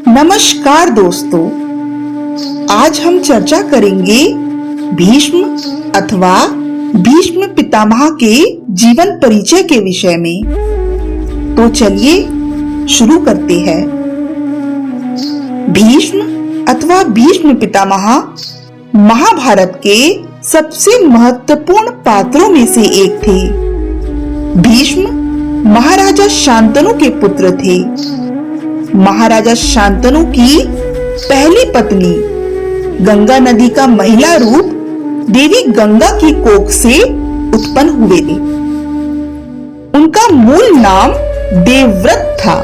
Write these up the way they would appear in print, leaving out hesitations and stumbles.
नमस्कार दोस्तों, आज हम चर्चा करेंगे भीष्म अथवा भीष्म पितामह के जीवन परिचय के विषय में। तो चलिए शुरू करते हैं। भीष्म अथवा भीष्म पितामह महाभारत के सबसे महत्वपूर्ण पात्रों में से एक थे। भीष्म महाराजा शांतनु के पुत्र थे। महाराजा शांतनु की पहली पत्नी गंगा नदी का महिला रूप देवी गंगा की कोख से उत्पन्न हुए थे। उनका मूल नाम देवव्रत था।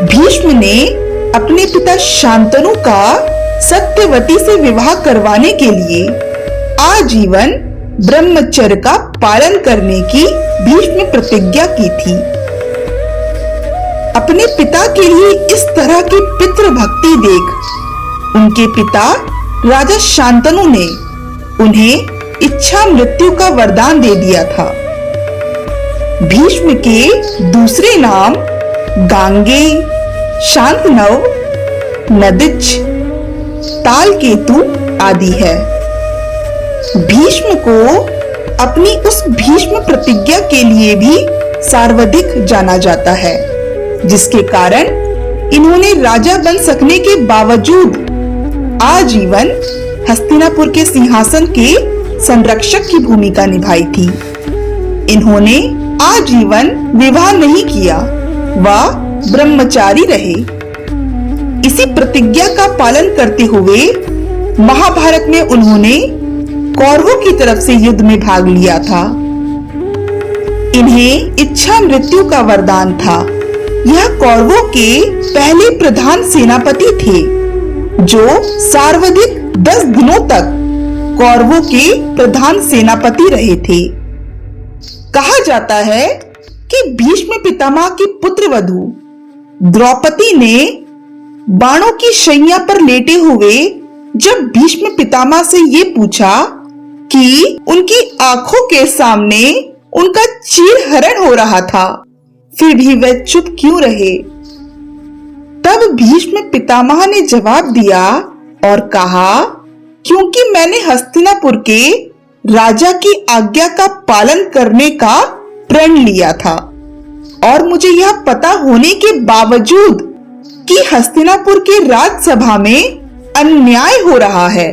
भीष्म ने अपने पिता शांतनु का सत्यवती से विवाह करवाने के लिए आजीवन ब्रह्मचर्य का पालन करने की भीष्म प्रतिज्ञा की थी। अपने पिता के लिए इस तरह की पितृभक्ति देख उनके पिता राजा शांतनु ने उन्हें इच्छा मृत्यु का वरदान दे दिया था। भीष्म के दूसरे नाम गांगेय, शांतनव, नदिच, तालकेतु आदि है। भीष्म को अपनी उस भीष्म प्रतिज्ञा के लिए भी सर्वाधिक जाना जाता है, जिसके कारण इन्होंने राजा बन सकने के बावजूद आजीवन हस्तिनापुर के सिंहासन के संरक्षक की भूमिका निभाई थी। इन्होंने आजीवन विवाह नहीं किया, वह ब्रह्मचारी रहे। इसी प्रतिज्ञा का पालन करते हुए महाभारत में उन्होंने कौरवों की तरफ से युद्ध में भाग लिया था। इन्हें इच्छा मृत्यु का वरदान था। यह कौरवों के पहले प्रधान सेनापति थे, जो सर्वाधिक 10 दिनों तक कौरवों के प्रधान सेनापति रहे थे। कहा जाता है कि भीष्म पितामह की पुत्रवधू द्रौपदी ने बाणों की शैया पर लेटे हुए जब भीष्म पितामह से ये पूछा कि उनकी आंखों के सामने उनका चीरहरण हो रहा था, फिर भी वे चुप क्यों रहे? तब भीष्म पितामह ने जवाब दिया और कहा, क्योंकि मैंने हस्तिनापुर के राजा की आज्ञा का पालन करने का प्रण लिया था और मुझे यह पता होने के बावजूद कि हस्तिनापुर के राजसभा में अन्याय हो रहा है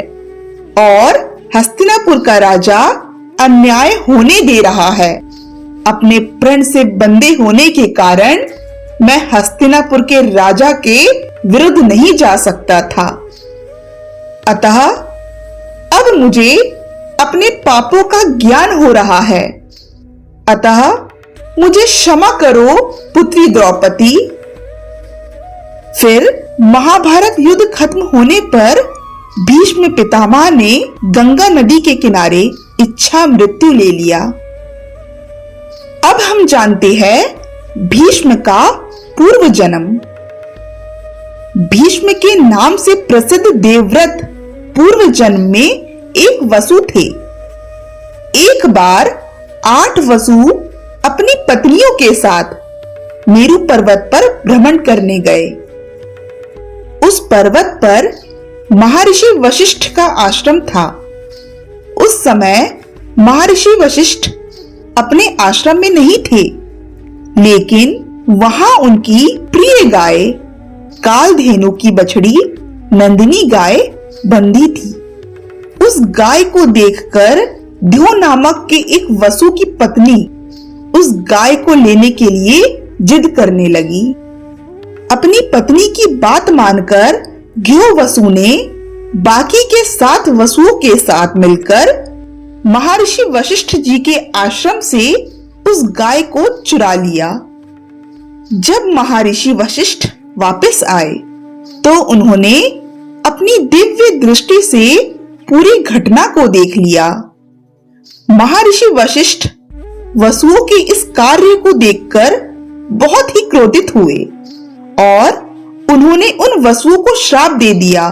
और हस्तिनापुर का राजा अन्याय होने दे रहा है, अपने प्रण से बंधे होने के कारण मैं हस्तिनापुर के राजा के विरुद्ध नहीं जा सकता था। अतः अब मुझे अपने पापों का ज्ञान हो रहा है। अतः मुझे क्षमा करो पुत्री द्रौपदी। फिर महाभारत युद्ध खत्म होने पर भीष्म पितामह ने गंगा नदी के किनारे इच्छा मृत्यु ले लिया। अब हम जानते हैं भीष्म का पूर्व जन्म। भीष्म के नाम से प्रसिद्ध देवव्रत पूर्व जन्म में एक वसु थे। एक बार 8 वसु अपनी पत्नियों के साथ मेरु पर्वत पर भ्रमण करने गए। उस पर्वत पर महर्षि वशिष्ठ का आश्रम था। उस समय महर्षि वशिष्ठ अपने आश्रम में नहीं थे, लेकिन वहां उनकी प्रिय गाय कालधेनु की बछड़ी नंदिनी गाय बंधी थी। उस गाय को देखकर ध्यो नामक के एक वसु की पत्नी उस गाय को लेने के लिए जिद करने लगी। अपनी पत्नी की बात मानकर ध्यो वसु ने बाकी के 7 वसुओं के साथ मिलकर महर्षि वशिष्ठ जी के आश्रम से उस गाय को चुरा लिया। जब महर्षि वशिष्ठ वापस आए तो उन्होंने अपनी दिव्य दृष्टि से पूरी घटना को देख लिया। महर्षि वशिष्ठ वसुओं के इस कार्य को देखकर बहुत ही क्रोधित हुए और उन्होंने उन वसुओं को श्राप दे दिया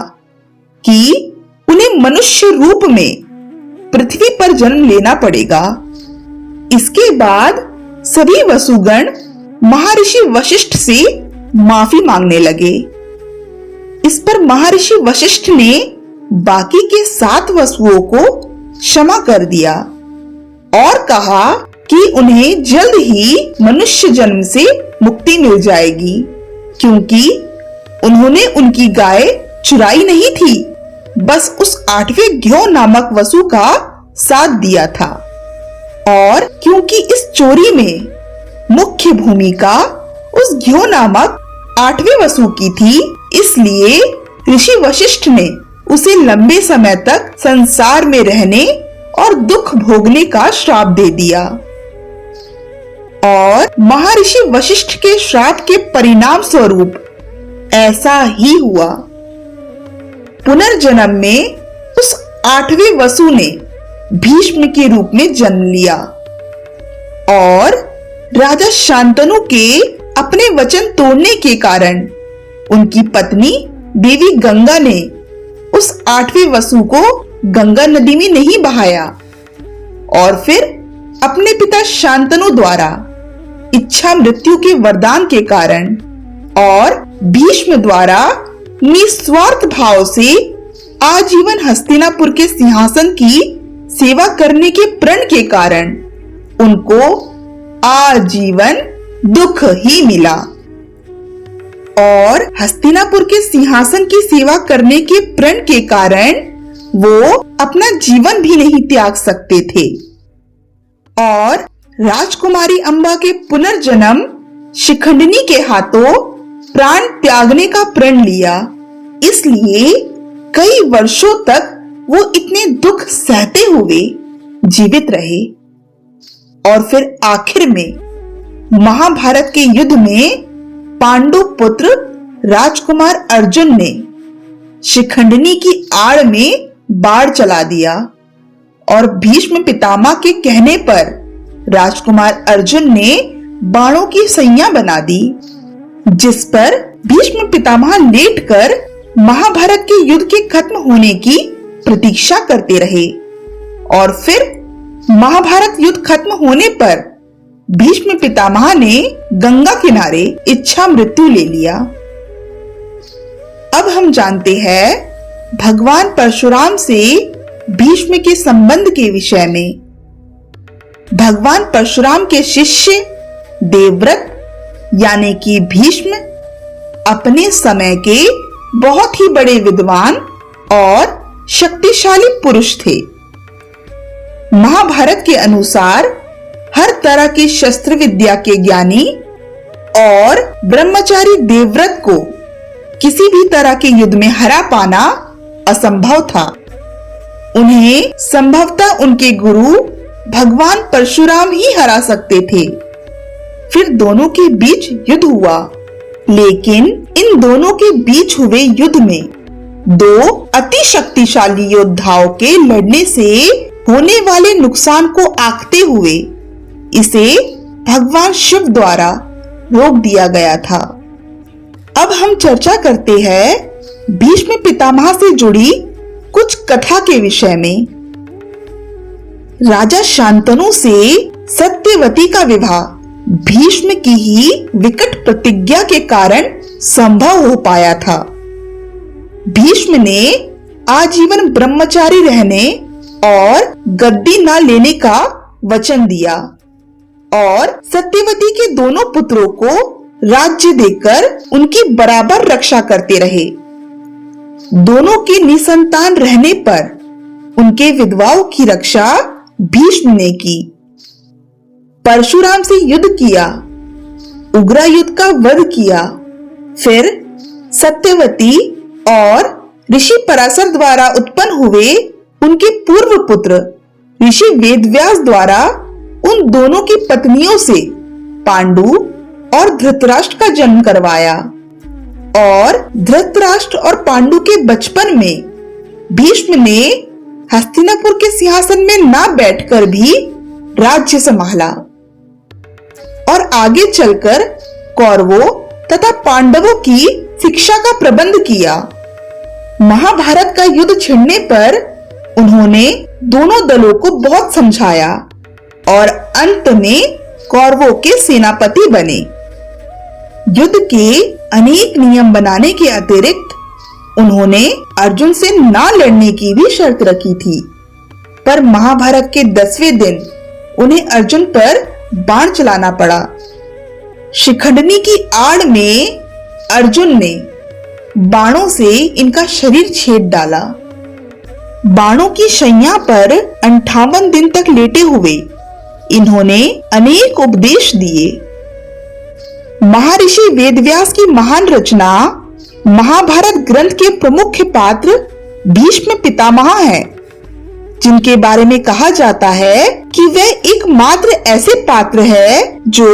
कि उन्हें मनुष्य रूप में पृथ्वी पर जन्म लेना पड़ेगा। इसके बाद सभी वसुगण महर्षि वशिष्ठ से माफी मांगने लगे। इस पर महर्षि वशिष्ठ ने बाकी के 7 वसुओं को क्षमा कर दिया और कहा कि उन्हें जल्द ही मनुष्य जन्म से मुक्ति मिल जाएगी, क्योंकि उन्होंने उनकी गाय चुराई नहीं थी, बस उस 8वें घ्यो नामक वसु का साथ दिया था। और क्योंकि इस चोरी में मुख्य भूमिका उस घ्यो नामक 8वें वसु की थी, इसलिए ऋषि वशिष्ठ ने उसे लंबे समय तक संसार में रहने और दुख भोगने का श्राप दे दिया। और महर्षि वशिष्ठ के श्राप के परिणाम स्वरूप ऐसा ही हुआ। पुनर्जन्म में उस 8वें वसु ने भीष्म के रूप में जन्म लिया और राजा शांतनु के अपने वचन तोड़ने के कारण उनकी पत्नी देवी गंगा ने उस 8वें वसु को गंगा नदी में नहीं बहाया और फिर अपने पिता शांतनु द्वारा इच्छा मृत्यु के वरदान के कारण और भीष्म द्वारा निस्वार्थ भाव से आजीवन हस्तिनापुर के सिंहासन की सेवा करने के प्रण के कारण उनको आजीवन दुख ही मिला और हस्तिनापुर के सिंहासन की सेवा करने के प्रण के कारण वो अपना जीवन भी नहीं त्याग सकते थे और राजकुमारी अंबा के पुनर्जन्म शिखंडिनी के हाथों प्राण त्यागने का प्रण लिया। इसलिए कई वर्षों तक वो इतने दुख सहते हुए जीवित रहे और फिर आखिर में महाभारत के युद्ध में पांडु पुत्र राजकुमार अर्जुन ने शिखंडिनी की आड़ में बाढ़ चला दिया और भीष्म पितामह के कहने पर राजकुमार अर्जुन ने बाणों की सैया बना दी, जिस पर भीष्म पितामह लेटकर महाभारत के युद्ध के खत्म होने की प्रतीक्षा करते रहे और फिर महाभारत युद्ध खत्म होने पर भीष्म पितामह ने गंगा किनारे इच्छा मृत्यु ले लिया। अब हम जानते हैं भगवान परशुराम से भीष्म के संबंध के विषय में। भगवान परशुराम के शिष्य देवव्रत यानी कि भीष्म अपने समय के बहुत ही बड़े विद्वान और शक्तिशाली पुरुष थे। महाभारत के अनुसार हर तरह की शस्त्र विद्या के ज्ञानी और ब्रह्मचारी देवव्रत को किसी भी तरह के युद्ध में हरा पाना असंभव था। उन्हें संभवतः उनके गुरु भगवान परशुराम ही हरा सकते थे। फिर दोनों के बीच युद्ध हुआ, लेकिन इन दोनों के बीच हुए युद्ध में 2 अति शक्तिशाली योद्धाओं के लड़ने से होने वाले नुकसान को आंकते हुए इसे भगवान शिव द्वारा रोक दिया गया था। अब हम चर्चा करते हैं भीष्म पितामह से जुड़ी कुछ कथा के विषय में। राजा शांतनु से सत्यवती का विवाह भीष्म की ही विकट प्रतिज्ञा के कारण संभव हो पाया था। भीष्म ने आजीवन ब्रह्मचारी रहने और गद्दी न लेने का वचन दिया और सत्यवती के दोनों पुत्रों को राज्य देकर उनकी बराबर रक्षा करते रहे। दोनों के निसंतान रहने पर उनके विधवाओं की रक्षा भीष्म ने की। परशुराम से युद्ध किया, उग्रायुध का वध किया। फिर सत्यवती और ऋषि पराशर द्वारा उत्पन्न हुए उनके पूर्व पुत्र ऋषि वेदव्यास द्वारा उन दोनों की पत्नियों से पांडु और धृतराष्ट्र का जन्म करवाया और धृतराष्ट्र और पांडु के बचपन में भीष्म ने हस्तिनापुर के सिंहासन में न बैठकर भी राज्य संभाला और आगे चलकर कौरवों तथा पांडवों की शिक्षा का प्रबंध किया। महाभारत का युद्ध छिड़ने पर उन्होंने दोनों दलों को बहुत समझाया और अंत में कौरवों के सेनापति बने। युद्ध के अनेक नियम बनाने के अतिरिक्त उन्होंने अर्जुन से ना लड़ने की भी शर्त रखी थी, पर महाभारत के 10वें दिन उन्हें अर्जुन पर बाण चलाना पड़ा। शिखंडनी की आड़ में अर्जुन ने बाणों से इनका शरीर छेद डाला। बाणों की शैया पर 58 दिन तक लेटे हुए इन्होंने अनेक उपदेश दिए। महर्षि वेदव्यास की महान रचना महाभारत ग्रंथ के प्रमुख पात्र भीष्म पितामह हैं, जिनके बारे में कहा जाता है कि वे एकमात्र ऐसे पात्र हैं जो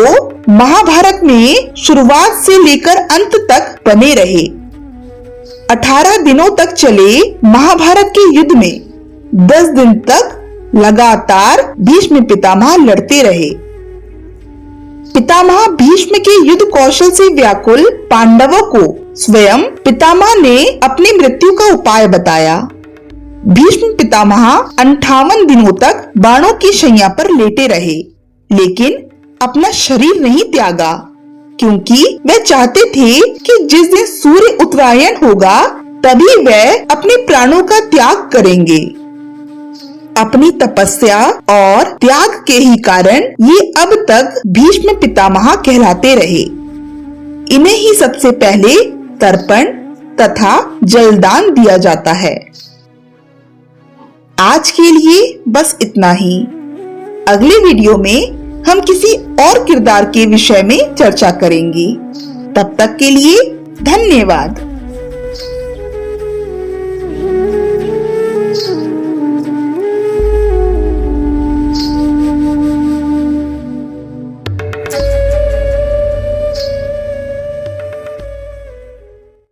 महाभारत में शुरुआत से लेकर अंत तक बने रहे। 18 दिनों तक चले महाभारत के युद्ध में 10 दिन तक लगातार भीष्म पितामह लड़ते रहे। पितामह भीष्म के युद्ध कौशल से व्याकुल पांडवों को स्वयं पितामह ने अपनी मृत्यु का उपाय बताया। भीष्म पितामह 58 दिनों तक बाणों की शैया पर लेटे रहे, लेकिन अपना शरीर नहीं त्यागा, क्योंकि वे चाहते थे कि जिस दिन सूर्य उत्तरायण होगा तभी वे अपने प्राणों का त्याग करेंगे। अपनी तपस्या और त्याग के ही कारण ये अब तक भीष्म पितामह कहलाते रहे। इन्हें ही सबसे पहले तर्पण तथा जलदान दिया जाता है। आज के लिए बस इतना ही। अगले वीडियो में हम किसी और किरदार के विषय में चर्चा करेंगे। तब तक के लिए धन्यवाद।